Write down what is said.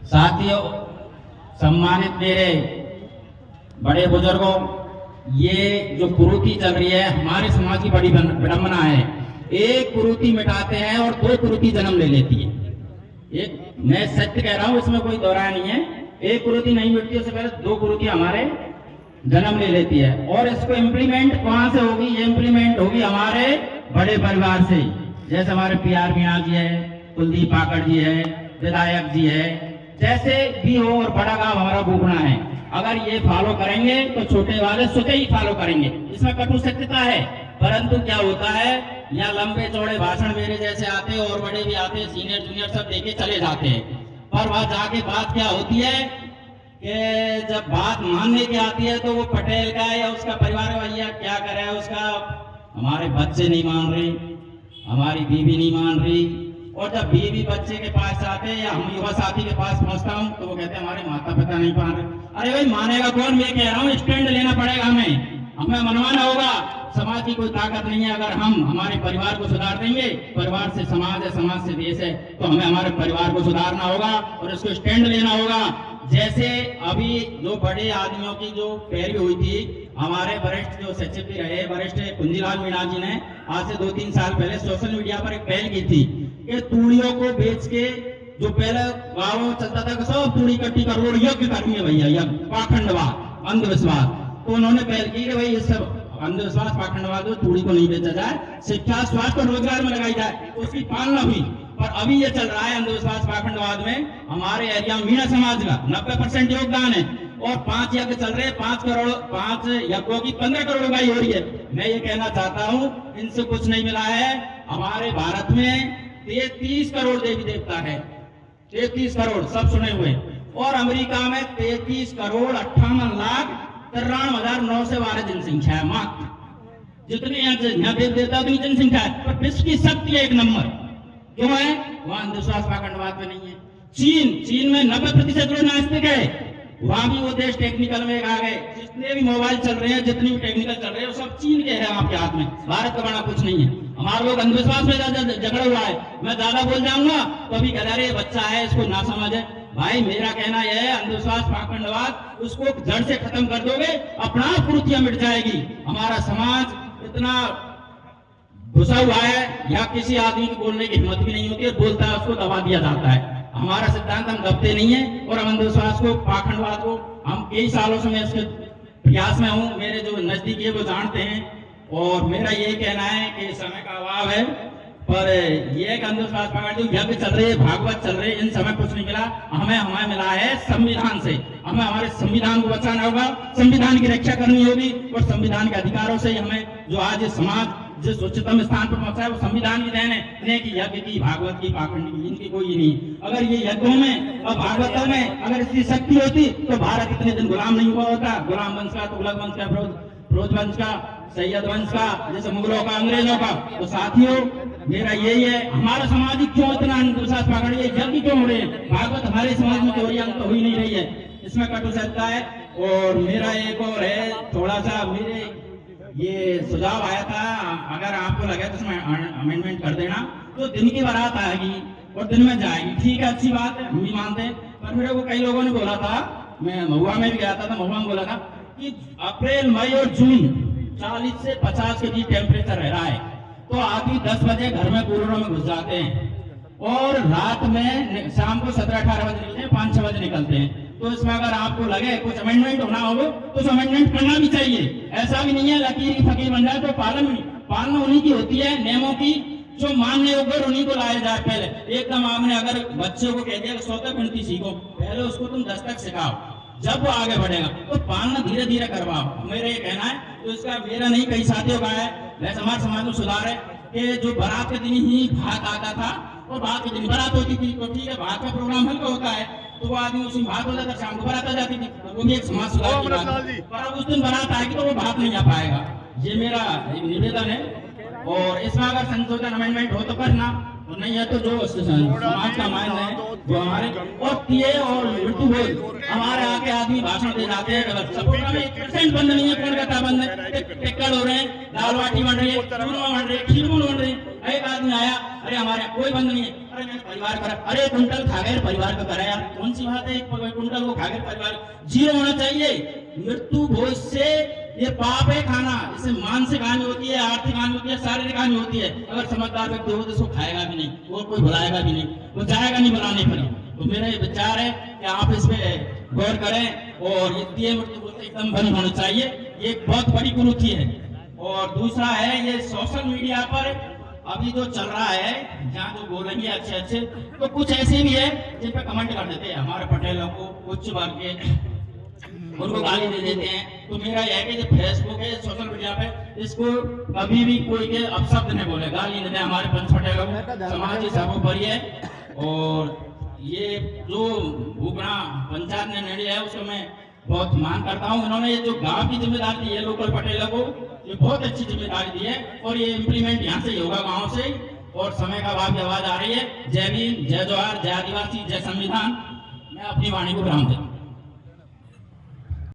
साथियों, सम्मानित मेरे बड़े बुजुर्गों, ये जो कुरीति चल रही है हमारे समाज की बड़ी विडंबना है। एक कुरीति मिटाते हैं और दो कुरीति जन्म ले लेती है। एक मैं सत्य कह रहा हूं, इसमें कोई दोहरा नहीं है। एक कुरीति नहीं मिटती, उससे पहले दो कुरीति हमारे जन्म ले लेती है। और इसको इम्प्लीमेंट कहां से होगी? ये इम्प्लीमेंट होगी हमारे बड़े परिवार से, जैसे हमारे PR मीणा जी है, कुलदीप पाकड़ जी है, विधायक जी है, जैसे भी हो। और बड़ा गांव हमारा बूगना है। अगर ये फॉलो करेंगे तो छोटे वाले स्वतः ही फॉलो करेंगे। इसमें कटु सत्यता है, परंतु क्या होता है, यहाँ लंबे चौड़े भाषण मेरे जैसे आते और बड़े भी आते, सीनियर जूनियर सब देके चले जाते हैं। पर वहां जाके बात क्या होती है कि जब बात मानने की आती है तो वो पटेल का या उसका परिवार भैया क्या करे, उसका हमारे बच्चे नहीं मान रहे, हमारी बीवी नहीं मान रही। और जब बीवी बच्चे के पास आते हैं या हम युवा साथी के पास पहुंचता हूं तो वो कहते हैं हमारे माता पिता नहीं मान रहे। अरे भाई, मानेगा कौन? मैं कह रहा हूं स्टैंड लेना पड़ेगा, हमें मनवाना होगा। समाज की कोई ताकत नहीं है। अगर हम हमारे परिवार को सुधार देंगे, परिवार से समाज है, समाज से देश है, तो हमें हमारे परिवार को सुधारना होगा और इसको स्टैंड लेना होगा। जैसे अभी जो बड़े आदमियों की जो पैरवी हुई थी, हमारे वरिष्ठ जो सचिव भी रहे, वरिष्ठ कुंजीलाल मीणा जी ने आज से 2-3 साल पहले सोशल मीडिया पर एक पहल की थी कि तूड़ियों को बेच के, जो पहले गाँव में चलता था कि सब तूड़ी इकट्ठी करोड़ यज्ञ करेंगे भैया, यज्ञ, पाखंडवाद, अंधविश्वास। तो उन्होंने पहल की कि भाई ये सब अंधविश्वास, पाखंडवाद, तूड़ी को नहीं बेचा जाए, शिक्षा, स्वास्थ्य और रोजगार में लगाई जाए, तो उसकी पालना हुई। पर अभी ये चल रहा है अंधविश्वास, पाखंडवाद में हमारे एरिया में मीणा समाज का 90% योगदान है और 5 यज्ञ चल रहे हैं। 5 यज्ञों की 15 करोड़ उगाई हो रही है। मैं ये कहना चाहता हूँ, इनसे कुछ नहीं मिला है। हमारे भारत में 33 करोड़ देवी देवता है, 33 करोड़, सब सुने हुए। और अमेरिका में 33 करोड़ 58,93,912 जनसंख्या है मात्र। जितने यहाँ देव देवता उतनी जनसंख्या है, पर विश्व की शक्ति है 1 नंबर। क्यों है? वहां अंधविश्वास, पाखंडवाद में नहीं है। चीन में 90% लोग नास्तिक है। वहां भी वो देश टेक्निकल में आ गए। जितने भी मोबाइल चल रहे हैं, जितनी भी टेक्निकल चल रहे हैं, वो सब चीन के हैं आपके हाथ में। भारत का बड़ा कुछ नहीं है। हमारे लोग अंधविश्वास में ज्यादा झगड़ा हुआ है। मैं ज्यादा बोल जाऊंगा तो अभी कह रहे बच्चा है, इसको ना समझ है। भाई, मेरा कहना यह है, अंधविश्वास, पाखंडवाद उसको जड़ से खत्म कर दोगे, अपना कुरीतियां मिट जाएगी। हमारा समाज इतना घुसा हुआ है, या किसी आदमी की बोलने की हिम्मत भी नहीं होती है, बोलता है उसको दबा दिया जाता है। हमारा सिद्धांत, हम दबते नहीं है। और हम अंधविश्वास को, पाखंडवाद को, हम कई सालों से मैं इसके प्रयास में हूँ। मेरे जो नजदीकी है वो जानते हैं। और मेरा ये कहना है कि समय का अभाव है, पर ये अंधविश्वास, पाखंड, यज्ञ चल रहे, भागवत चल रहे, इन समय कुछ नहीं मिला। हमें मिला है संविधान से। हमें हमारे संविधान को बचाना होगा, संविधान की रक्षा करनी होगी। और संविधान के अधिकारों से ही हमें, जो आज समाज जिस उच्चतम स्थान पर पहुंचा है, वो संविधान की देन है। कि यज्ञ की, भागवत की, पाखंड की, इनकी कोई नहीं। अगर ये यज्ञों में और भागवतों में अगर इसकी शक्ति होती तो भारत इतने दिन गुलाम नहीं हुआ होता। गुलाम वंश का, तुगलक वंश का, फिरोज वंश का, सैयद वंश का, जैसे मुगलों का, अंग्रेजों का। तो साथियों, मेरा यही है, हमारा समाज क्यों इतना अंधविश्वास, पाखंड, ये यज्ञ क्यों हो रहे हैं? भागवत हमारे समाज में तो हुई नहीं रही है। इसमें कटु सत्ता है। और मेरा एक और है, थोड़ा सा मेरे ये सुझाव आया था, अगर आपको लगे तो उसमें अमेंडमेंट कर देना। तो दिन की बारात आएगी और दिन में जाएगी, ठीक है, अच्छी बात है, हम भी मानते हैं। पर मेरे को कई लोगों ने बोला था, मैं महुआ में भी गया था, महुआ में बोला था कि अप्रैल, मई और जून 40 से 50 के बीच टेम्परेचर रह रहा है। तो आदमी 10 बजे घर में कूलरों में घुस जाते हैं और रात में शाम को 17-18 बजे निकलते हैं, 5-6 बजे निकलते हैं। तो इसमें अगर आपको लगे कुछ अमेंडमेंट होना हो तो उस अमेंडमेंट करना भी चाहिए। ऐसा भी नहीं है लकीर की फकीर बन जाए। तो पालना उन्हीं की होती है, नियमों की, जो मानने योग्य उन्हीं को लाया जाए। पहले एकदम आपने अगर बच्चे को कह दिया कि सोते गिनती सीखो, पहले उसको तुम 10 तक सिखाओ, जब वो आगे बढ़ेगा। तो पालना धीरे धीरे करवाओ, मेरा ये कहना है। तो इसका मेरा नहीं, कई साथियों का है। वैसे हमारे समाज में सुधार है कि जो बारात के दिन ही भात आता था और भात के दिन बारात होती थी। तो ठीक है, भात का प्रोग्राम हल्का होता है तो वो आदमी उसमें भात हो जाता, शाम को बारात आ जाती थी। तो वो भी एक समाज सुधार की बात है। पर अब उस दिन बारात आएगी तो वो भात नहीं आ पाएगा। ये मेरा एक निवेदन है। और इसमें अगर संशोधन, अमेंडमेंट हो तो करना, और नहीं है तो जो समाज का मायने है वो हमारे। और टीए और मृत्यु भोज हमारे आके आदमी भाषण दे जाते हैं, गलत। प्रोग्राम 1% बंद नहीं है, कौन कहता बंद है? टिक्कड़ हो रहे हैं, दाल बाटी बन रही है, चूरमा बन रही है, खीर बन रही है। एक आदमी आया, अरे हमारे कोई बंद नहीं है, अरे मैंने परिवार करा, अरे कुंटल खा गए परिवार का करा यार, कौन सी बात है, एक कुंटल वो खा गए परिवार, जीरो होना चाहिए। मृत्यु भोज से ये पाप है खाना, इससे मानसिक हानि होती है, आर्थिक हानि होती है, शारीरिक हानि होती है। अगर समझदार व्यक्ति हो तो इसको खाएगा भी नहीं, वो कोई बुलाएगा भी नहीं, वो जाएगा नहीं बुलाने पर। तो मेरा ये विचार है कि आप इस पे गौर करें और ये मृत्यु भोज एकदम बंद होना चाहिए, ये एक बहुत बड़ी कुरीति है। और दूसरा है ये सोशल मीडिया पर अभी जो चल रहा है, जहाँ जो बोल रही है अच्छे अच्छे, तो कुछ ऐसे भी है जिन पे कमेंट कर देते हैं हमारे पटेलों को, उच्च वर्ग के, उनको गाली दे देते हैं। तो मेरा यह है कि जो फेसबुक है, सोशल मीडिया पे, इसको कभी भी कोई के अपशब्द नहीं बोले, गाली नहीं दे हमारे पंच पटेलों को, समाज सर्वोपरि है। और ये जो भूगणा पंचायत ने निर्णय है उसको मैं बहुत मान करता हूँ। इन्होंने ये जो गांव की जिम्मेदारी दी है लोकल पटेलों को, ये बहुत अच्छी जिम्मेदारी दी है और ये इम्प्लीमेंट यहाँ से होगा गांव से। और समय का भाव की आवाज आ रही है। जय भीम, जय जोहार, जय आदिवासी, जय संविधान। मैं अपनी वाणी को विराम देता हूँ।